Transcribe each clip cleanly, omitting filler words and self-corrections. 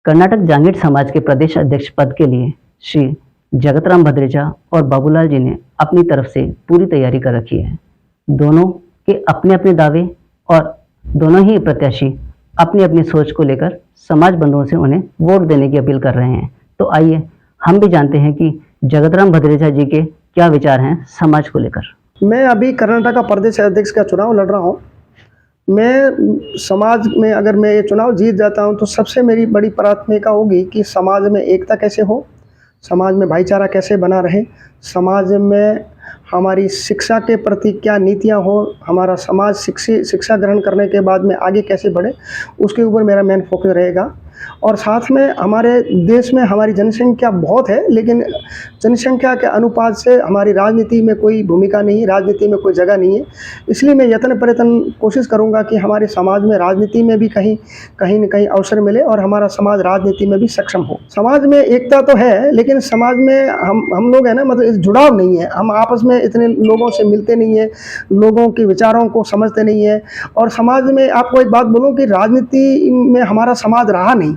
कर्नाटक जांगीड़ समाज के प्रदेश अध्यक्ष पद के लिए श्री जगतराम भद्रेचा और बाबूलाल जी ने अपनी तरफ से पूरी तैयारी कर रखी है। दोनों के अपने अपने दावे और दोनों ही प्रत्याशी अपनी अपनी सोच को लेकर समाज बंधुओं से उन्हें वोट देने की अपील कर रहे हैं। तो आइए हम भी जानते हैं कि जगतराम भद्रेचा जी के क्या विचार हैं समाज को लेकर। मैं अभी कर्नाटक का प्रदेश अध्यक्ष का चुनाव लड़ रहा हूँ। मैं समाज में अगर मैं ये चुनाव जीत जाता हूँ तो सबसे मेरी बड़ी प्राथमिकता होगी कि समाज में एकता कैसे हो, समाज में भाईचारा कैसे बना रहे, समाज में हमारी शिक्षा के प्रति क्या नीतियाँ हो, हमारा समाज शिक्षा ग्रहण करने के बाद में आगे कैसे बढ़े, उसके ऊपर मेरा मेन फोकस रहेगा। और साथ में हमारे देश में हमारी जनसंख्या बहुत है, लेकिन जनसंख्या के अनुपात से हमारी राजनीति में कोई भूमिका नहीं है, राजनीति में कोई जगह नहीं है। इसलिए मैं यत्न प्रयत्न कोशिश करूंगा कि हमारे समाज में राजनीति में भी कहीं न कहीं अवसर मिले और हमारा समाज राजनीति में भी सक्षम हो। समाज में एकता तो है, लेकिन समाज में हम लोग है ना, मतलब जुड़ाव नहीं है। हम आपस में इतने लोगों से मिलते नहीं है, लोगों के विचारों को समझते नहीं है। और समाज में आपको एक बात बोलूँ कि राजनीति में हमारा समाज रहा नहीं।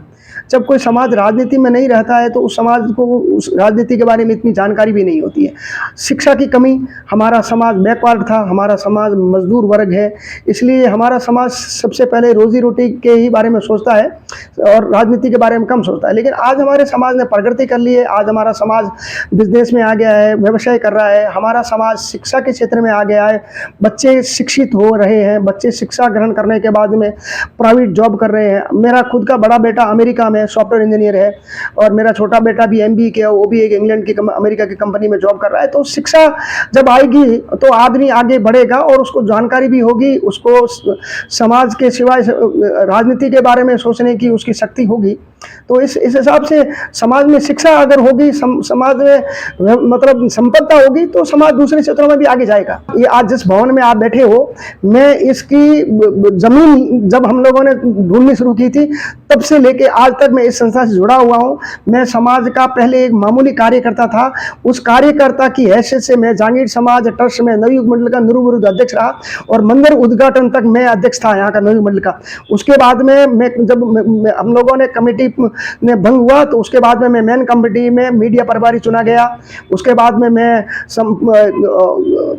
जब कोई समाज राजनीति में नहीं रहता है तो उस समाज को उस राजनीति के बारे में इतनी जानकारी भी नहीं होती है। शिक्षा की कमी, हमारा समाज बैकवर्ड था, हमारा समाज मजदूर वर्ग है, इसलिए हमारा समाज सबसे पहले रोजी रोटी के ही बारे में सोचता है और राजनीति के बारे में कम सोचता है। लेकिन आज हमारे समाज ने प्रगति कर ली है, आज हमारा समाज बिजनेस में आ गया है, व्यवसाय कर रहा है, हमारा समाज शिक्षा के क्षेत्र में आ गया है, बच्चे शिक्षित हो रहे हैं, बच्चे शिक्षा ग्रहण करने के बाद में प्राइवेट जॉब कर रहे हैं। मेरा खुद का बड़ा बेटा अमेरिका में सॉफ्टवेयर इंजीनियर है और मेरा छोटा बेटा भी एमबीए किया, वो भी एक इंग्लैंड की अमेरिका की कंपनी में जॉब कर रहा है। तो शिक्षा जब आएगी तो आदमी आगे बढ़ेगा और उसको जानकारी भी होगी, उसको समाज के सिवाय राजनीति के बारे में सोचने की उसकी शक्ति होगी। तो इस हिसाब से समाज में शिक्षा अगर होगी, समाज में मतलब संपन्नता होगी, तो समाज दूसरे क्षेत्रों में भी आगे जाएगा। ये आज जिस भवन में आप बैठे हो, मैं इसकी जमीन जब हम लोगों ने ढूंढनी शुरू की थी तब से लेके आज तक मैं इस संस्था से जुड़ा हुआ हूँ। मैं समाज का पहले एक मामूली कार्यकर्ता था, उस कार्यकर्ता की हैसियत से मैं जांगीड़ समाज ट्रस्ट में नवयुग मंडल का निर्विरोध अध्यक्ष रहा और मंदिर उद्घाटन तक मैं अध्यक्ष था यहाँ का नवयुग मंडल का। उसके बाद में जब हम लोगों ने कमेटी ने भंग हुआ तो उसके बाद में मैं मेन कमेटी में मीडिया प्रभारी चुना गया। उसके बाद में मैं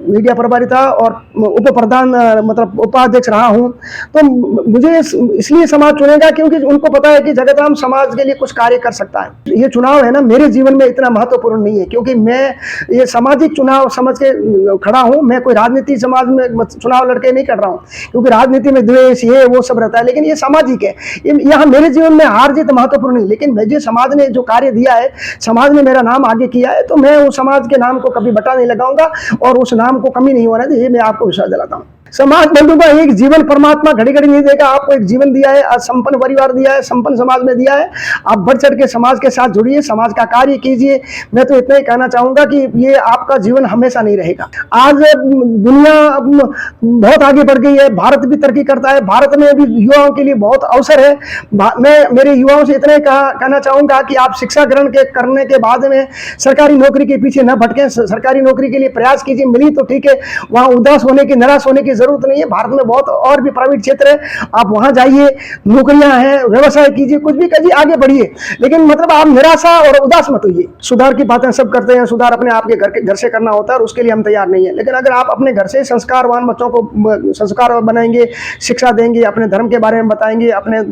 मीडिया प्रभारी था और उप प्रधान मतलब उपाध्यक्ष रहा हूँ। तो मुझे इसलिए समाज चुनेगा क्योंकि उनको पता है कि जगतराम समाज के लिए कुछ कार्य कर सकता है। ये चुनाव है ना, मेरे जीवन में इतना महत्वपूर्ण नहीं है क्योंकि मैं ये सामाजिक चुनाव समझ के खड़ा हूँ। मैं कोई राजनीति समाज में चुनाव लड़के नहीं कर रहा हूँ, क्योंकि राजनीति में द्वेष ये वो सब रहता है, लेकिन ये सामाजिक है। यहाँ मेरे जीवन में हार जीत महत्वपूर्ण नहीं, लेकिन मुझे समाज ने जो कार्य दिया है, समाज ने मेरा नाम आगे किया है, तो मैं उस समाज के नाम को कभी बटा नहीं लगाऊंगा और उस नाम को कमी नहीं होना चाहिए। ये मैं आपको विश्वास दिलाता हूँ। समाज बंधु का एक जीवन परमात्मा घड़ी घड़ी नहीं देगा, आपको एक जीवन दिया है, आज संपन्न परिवार दिया है, संपन्न समाज में दिया है। आप बढ़ चढ़ के समाज के साथ जुड़िए, समाज का कार्य कीजिए। मैं तो इतना ही कहना चाहूंगा कि ये आपका जीवन हमेशा नहीं रहेगा। आज दुनिया बहुत आगे बढ़ गई है, भारत भी तरक्की करता है, भारत में भी युवाओं के लिए बहुत अवसर है। मैं मेरे युवाओं से इतना ही कहना चाहूंगा कि आप शिक्षा ग्रहण करने के बाद में सरकारी नौकरी के पीछे न भटकें, सरकारी नौकरी के लिए प्रयास कीजिए। मिली तो ठीक है, वहां उदास होने की, निराश होने की जरूरत नहीं है। भारत में बहुत और भी प्राइवेट क्षेत्र है, आप वहां जाइए, नौकरियां हैं, व्यवसाय कीजिए, कुछ भी कीजिए, आगे बढ़िए, लेकिन मतलब आप निराशा और उदास मत होइए। सुधार की बातें सब करते हैं, सुधार अपने आप के घर से करना होता है और उसके लिए हम तैयार नहीं है। लेकिन अगर आप अपने घर से संस्कारवान बच्चों को संस्कार बनाएंगे, शिक्षा देंगे, अपने धर्म के बारे में बताएंगे, अपने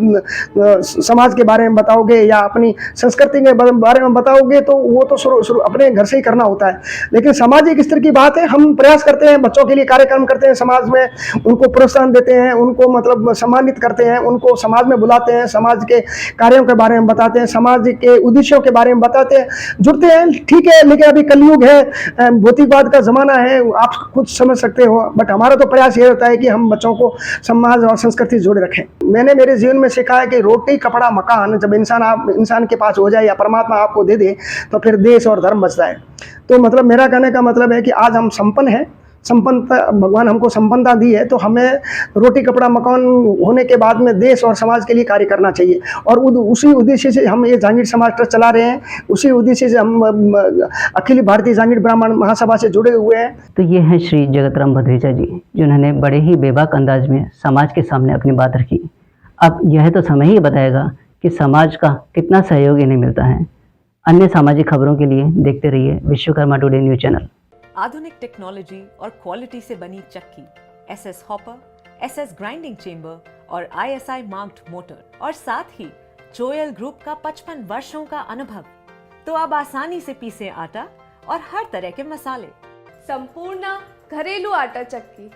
समाज के बारे में बताओगे या अपनी संस्कृति के बारे में बताओगे, तो वो तो शुरू अपने घर से ही करना होता है। लेकिन सामाजिक स्तर की बात है, हम प्रयास करते हैं, बच्चों के लिए कार्यक्रम करते हैं, समाज में उनको प्रोत्साहन देते हैं, उनको मतलब सम्मानित करते हैं, उनको समाज में बुलाते हैं, समाज के कार्यों के बारे में बताते हैं, समाज के उद्देश्यों के बारे में बताते हैं, जुड़ते हैं। ठीक है, लेकिन अभी कलयुग है, भौतिकवाद का जमाना है, आप खुद समझ सकते हो, बट हमारा तो प्रयास ये रहता है कि हम बच्चों को समाज और संस्कृति से जोड़े रखें। मैंने मेरे जीवन में सीखा है कि रोटी कपड़ा मकान जब इंसान के पास हो जाए या परमात्मा आपको दे दे, तो फिर देश और धर्म बचता है। तो मतलब मेरा कहने का मतलब है कि आज हम संपन्न हैं, संपन्नता भगवान हमको संपन्नता दी है, तो हमें रोटी कपड़ा मकान होने के बाद में देश और समाज के लिए कार्य करना चाहिए। और उसी उद्देश्य से हम ये जांगीड़ समाज ट्रस्ट चला रहे हैं, उसी उद्देश्य से हम अखिल भारतीय जांगीड़ ब्राह्मण महासभा से जुड़े हुए हैं। तो ये हैं श्री जगतराम भद्रेचा जी, जिन्होंने बड़े ही बेबाक अंदाज में समाज के सामने अपनी बात रखी। अब यह तो समय ही बताएगा कि समाज का कितना सहयोग इन्हें मिलता है। अन्य सामाजिक खबरों के लिए देखते रहिए विश्वकर्मा टुडे न्यूज चैनल। आधुनिक टेक्नोलॉजी और क्वालिटी से बनी चक्की, SS hopper, SS grinding chamber और आईएसआई मार्क्ड मोटर और साथ ही जोयल ग्रुप का 55 वर्षों का अनुभव, तो अब आसानी से पीसे आटा और हर तरह के मसाले। संपूर्ण घरेलू आटा चक्की